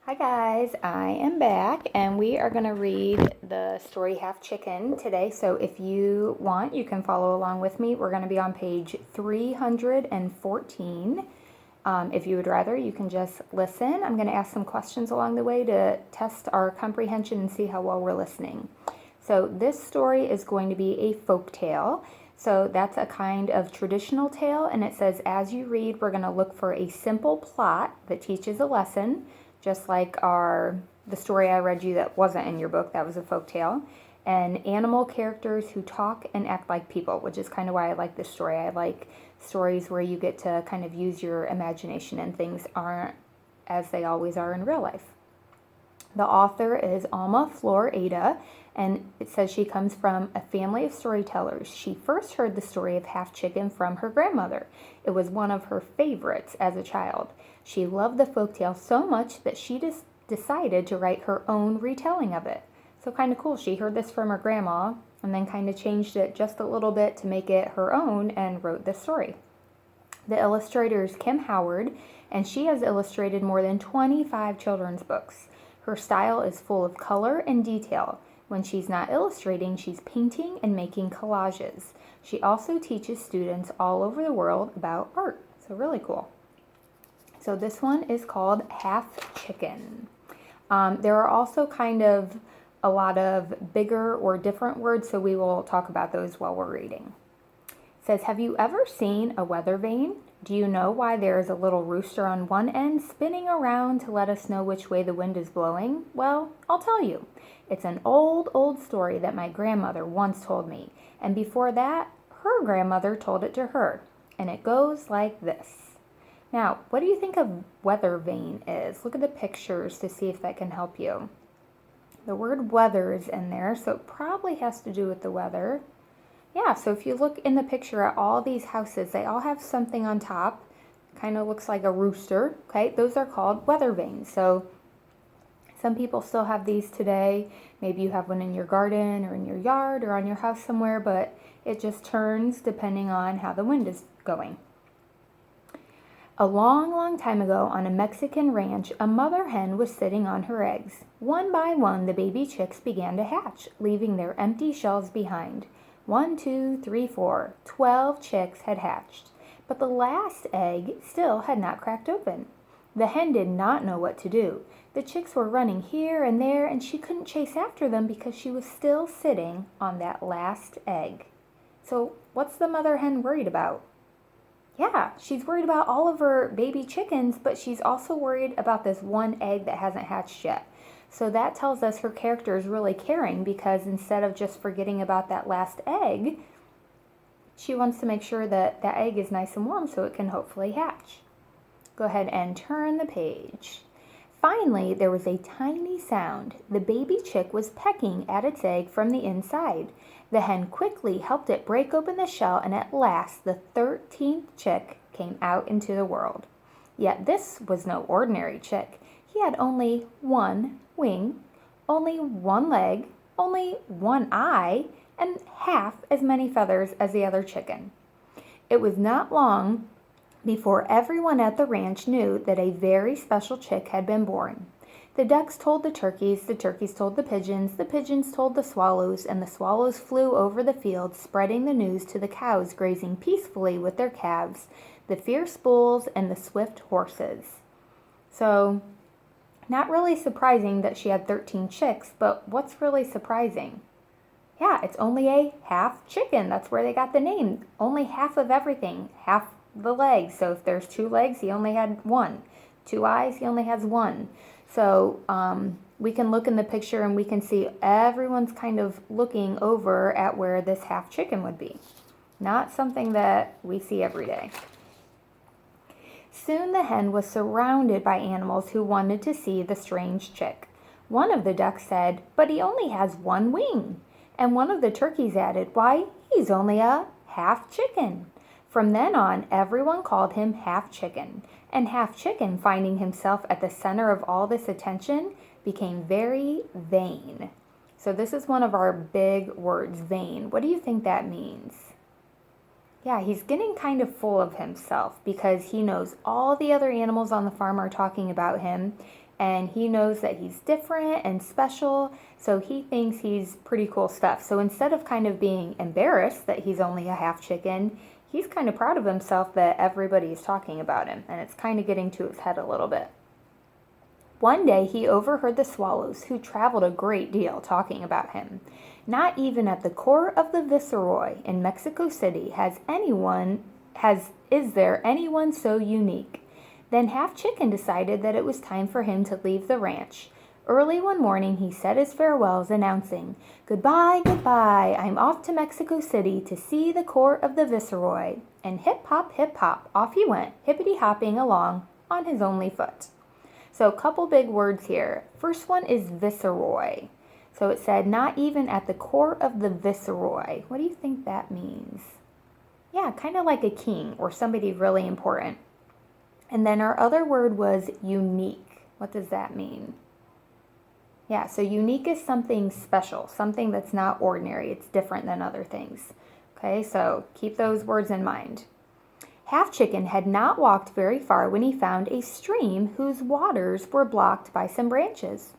Hi guys, I am back and we are going to read the story Half Chicken today. So if you want, you can follow along with me. We're going to be on page 314. If you would rather, you can just listen. I'm going to ask some questions along the way to test our comprehension and see how well we're listening. So this story is going to be a folk tale. So that's a kind of traditional tale, and it says as you read, we're going to look for a simple plot that teaches a lesson, just like the story I read you that wasn't in your book, that was a folk tale, and animal characters who talk and act like people, which is kind of why I like this story. I like stories where you get to kind of use your imagination and things aren't as they always are in real life. The author is Alma Flor Ada, and it says she comes from a family of storytellers. She first heard the story of Half Chicken from her grandmother. It was one of her favorites as a child. She loved the folktale so much that she just decided to write her own retelling of it. So kind of cool. She heard this from her grandma and then kind of changed it just a little bit to make it her own and wrote this story. The illustrator is Kim Howard, and she has illustrated more than 25 children's books. Her style is full of color and detail. When she's not illustrating, she's painting and making collages. She also teaches students all over the world about art. So really cool. So this one is called Half Chicken. There are also kind of a lot of bigger or different words, so we will talk about those while we're reading. It says, have you ever seen a weather vane? Do you know why there is a little rooster on one end spinning around to let us know which way the wind is blowing? Well, I'll tell you. It's an old story that my grandmother once told me, and before that, her grandmother told it to her, and it goes like this. Now, what do you think a weather vane is? Look at the pictures to see if that can help you. The word weather is in there, so it probably has to do with the weather. Yeah, so if you look in the picture at all these houses, they all have something on top. Kind of looks like a rooster, okay? Those are called weather vanes. So some people still have these today. Maybe you have one in your garden or in your yard or on your house somewhere, but it just turns depending on how the wind is going. A long time ago on a Mexican ranch, a mother hen was sitting on her eggs. One by one, the baby chicks began to hatch, leaving their empty shells behind. 1, 2, 3, 4. 12 chicks had hatched, but the last egg still had not cracked open. The hen did not know what to do. The chicks were running here and there, and she couldn't chase after them because she was still sitting on that last egg. So what's the mother hen worried about? Yeah, she's worried about all of her baby chickens, but she's also worried about this one egg that hasn't hatched yet. So that tells us her character is really caring, because instead of just forgetting about that last egg, she wants to make sure that that egg is nice and warm so it can hopefully hatch. Go ahead and turn the page. Finally, there was a tiny sound. The baby chick was pecking at its egg from the inside. The hen quickly helped it break open the shell, and at last the 13th chick came out into the world. Yet this was no ordinary chick. He had only one wing, only one leg, only one eye, and half as many feathers as the other chicken. It was not long before everyone at the ranch knew that a very special chick had been born. The ducks told the turkeys told the pigeons told the swallows, and the swallows flew over the fields, spreading the news to the cows grazing peacefully with their calves, the fierce bulls, and the swift horses. So, not really surprising that she had 13 chicks, but what's really surprising? Yeah, it's only a half chicken. That's where they got the name. Only half of everything, half the legs. So if there's 2 legs, he only had 1. 2 eyes, he only has 1. So we can look in the picture and we can see everyone's kind of looking over at where this half chicken would be. Not something that we see every day. Soon the hen was surrounded by animals who wanted to see the strange chick. One of the ducks said, "But he only has 1 wing." And one of the turkeys added, "Why, he's only a half chicken." From then on, everyone called him Half Chicken, and Half Chicken, finding himself at the center of all this attention, became very vain. So this is one of our big words, vain. What do you think that means? Yeah, he's getting kind of full of himself because he knows all the other animals on the farm are talking about him, and he knows that he's different and special, so he thinks he's pretty cool stuff. So instead of kind of being embarrassed that he's only a half chicken, he's kind of proud of himself that everybody is talking about him, and it's kind of getting to his head a little bit. One day he overheard the swallows, who traveled a great deal, talking about him. Not even at the core of the Viceroy in Mexico City is there anyone so unique. Then Half Chicken decided that it was time for him to leave the ranch. Early one morning he said his farewells, announcing, "Goodbye, goodbye, I'm off to Mexico City to see the court of the Viceroy." And hip hop, off he went, hippity-hopping along on his only foot. So a couple big words here. First one is Viceroy. So it said, not even at the court of the Viceroy. What do you think that means? Yeah, kind of like a king or somebody really important. And then our other word was unique. What does that mean? Yeah, so unique is something special, something that's not ordinary. It's different than other things. Okay, so keep those words in mind. Half Chicken had not walked very far when he found a stream whose waters were blocked by some branches.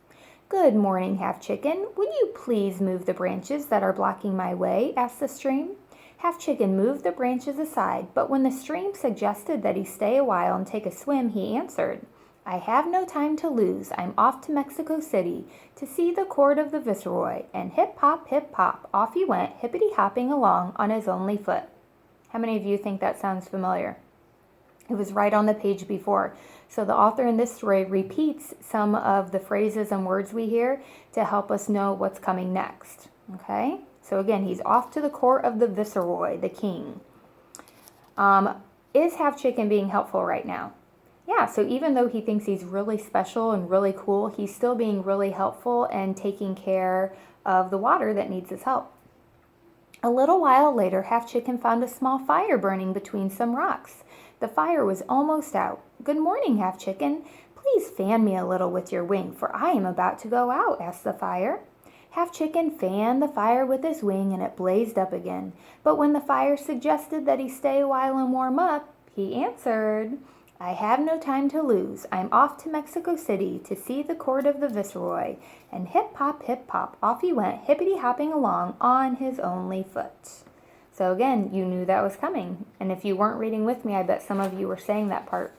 "Good morning, Half Chicken. Will you please move the branches that are blocking my way?" asked the stream. Half Chicken moved the branches aside, but when the stream suggested that he stay a while and take a swim, he answered, "I have no time to lose. I'm off to Mexico City to see the court of the Viceroy." And hip hop, off he went, hippity-hopping along on his only foot. How many of you think that sounds familiar? It was right on the page before. So the author in this story repeats some of the phrases and words we hear to help us know what's coming next. Okay? So again, he's off to the court of the Viceroy, the king. Is Half Chicken being helpful right now? Yeah, so even though he thinks he's really special and really cool, he's still being really helpful and taking care of the water that needs his help. A little while later, Half Chicken found a small fire burning between some rocks. The fire was almost out. "Good morning, Half Chicken. Please fan me a little with your wing, for I am about to go out," asked the fire. Half Chicken fanned the fire with his wing and it blazed up again. But when the fire suggested that he stay a while and warm up, he answered, "I have no time to lose. I'm off to Mexico City to see the court of the Viceroy." And hip hop, off he went, hippity-hopping along on his only foot. So again, you knew that was coming. And if you weren't reading with me, I bet some of you were saying that part.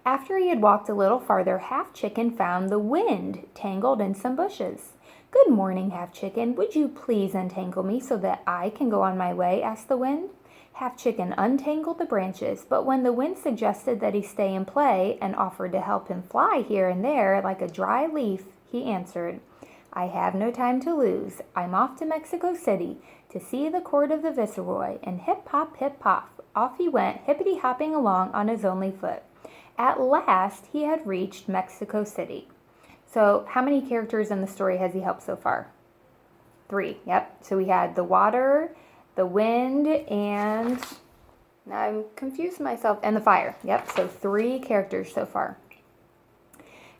After he had walked a little farther, Half Chicken found the wind tangled in some bushes. "Good morning, Half Chicken. Would you please untangle me so that I can go on my way?" asked the wind. Half Chicken untangled the branches, but when the wind suggested that he stay and play and offered to help him fly here and there like a dry leaf, he answered, "I have no time to lose. I'm off to Mexico City to see the court of the Viceroy." And hip hop, off he went, hippity-hopping along on his only foot. At last, he had reached Mexico City. So how many characters in the story has he helped so far? 3, yep. So we had the water, the wind, and now I'm confused myself, and the fire. Yep, so 3 characters so far.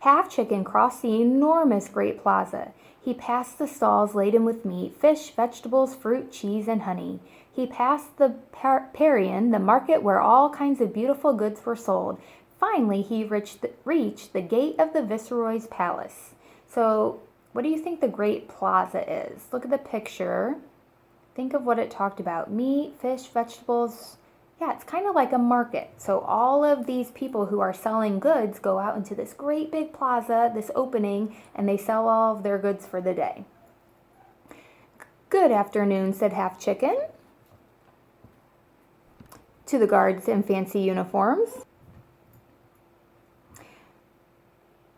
Half Chicken crossed the enormous Great Plaza. He passed the stalls laden with meat, fish, vegetables, fruit, cheese, and honey. He passed the Parian, the market where all kinds of beautiful goods were sold. Finally, he reached the gate of the Viceroy's palace. So what do you think the Great Plaza is? Look at the picture. Think of what it talked about. Meat, fish, vegetables. Yeah, it's kind of like a market. So all of these people who are selling goods go out into this great big plaza, this opening, and they sell all of their goods for the day. "Good afternoon," said Half Chicken to the guards in fancy uniforms.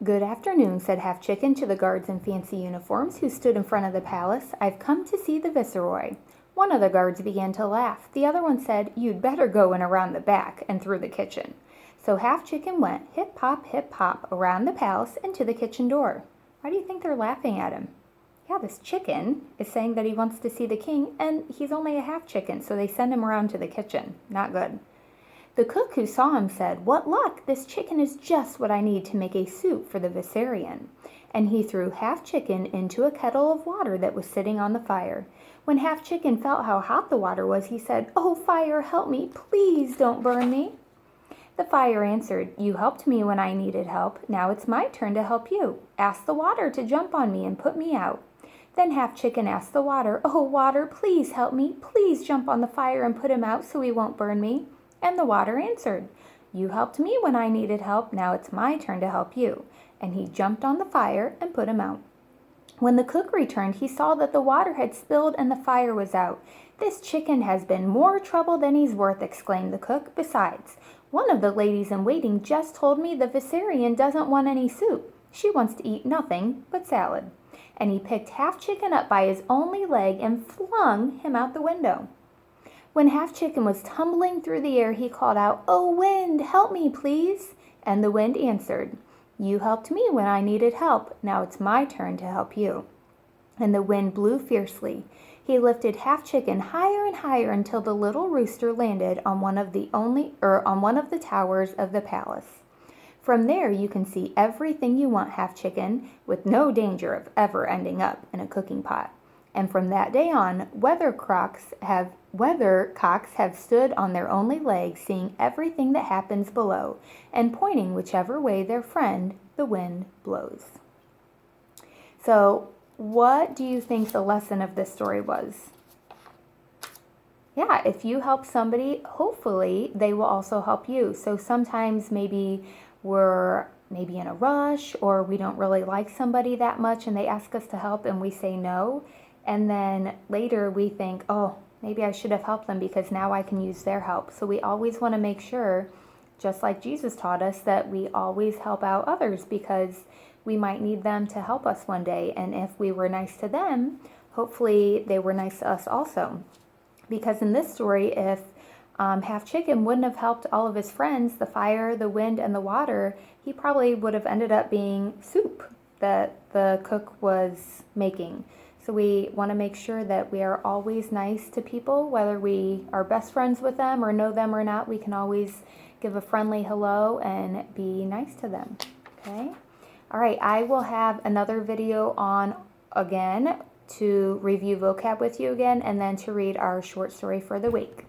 "Good afternoon," said Half Chicken to the guards in fancy uniforms who stood in front of the palace. "I've come to see the Viceroy." One of the guards began to laugh. The other one said, "You'd better go in around the back and through the kitchen." So Half Chicken went hip hop around the palace and to the kitchen door. Why do you think they're laughing at him? Yeah, this chicken is saying that he wants to see the king, and he's only a half chicken, so they send him around to the kitchen. Not good. The cook who saw him said, "What luck! This chicken is just what I need to make a soup for the Viceroy." And he threw Half Chicken into a kettle of water that was sitting on the fire. When Half Chicken felt how hot the water was, he said, "Oh, fire, help me! Please don't burn me." The fire answered, "You helped me when I needed help. Now it's my turn to help you. Ask the water to jump on me and put me out." Then Half Chicken asked the water, "Oh, water, please help me. Please jump on the fire and put him out so he won't burn me." And the water answered, "You helped me when I needed help. Now it's my turn to help you." And he jumped on the fire and put him out. When the cook returned, he saw that the water had spilled and the fire was out. "This chicken has been more trouble than he's worth," exclaimed the cook. "Besides, one of the ladies in waiting just told me the Viserion doesn't want any soup. She wants to eat nothing but salad." And he picked Half Chicken up by his only leg and flung him out the window. When Half Chicken was tumbling through the air, he called out, "Oh, wind, help me, please." And the wind answered, "You helped me when I needed help. Now it's my turn to help you." And the wind blew fiercely. He lifted Half Chicken higher and higher until the little rooster landed on one of the towers of the palace. From there you can see everything you want, Half Chicken, with no danger of ever ending up in a cooking pot. And from that day on, weathercocks have stood on their only legs, seeing everything that happens below, and pointing whichever way their friend, the wind, blows. So, what do you think the lesson of this story was? Yeah, if you help somebody, hopefully they will also help you. So sometimes maybe we're in a rush, or we don't really like somebody that much and they ask us to help and we say no. And then later we think, oh, maybe I should have helped them because now I can use their help. So we always want to make sure, just like Jesus taught us, that we always help out others because we might need them to help us one day. And if we were nice to them, hopefully they were nice to us also. Because in this story, if Half Chicken wouldn't have helped all of his friends, the fire, the wind, and the water, he probably would have ended up being soup that the cook was making. So we want to make sure that we are always nice to people, whether we are best friends with them or know them or not. We can always give a friendly hello and be nice to them. Okay? All right, I will have another video on again to review vocab with you again and then to read our short story for the week.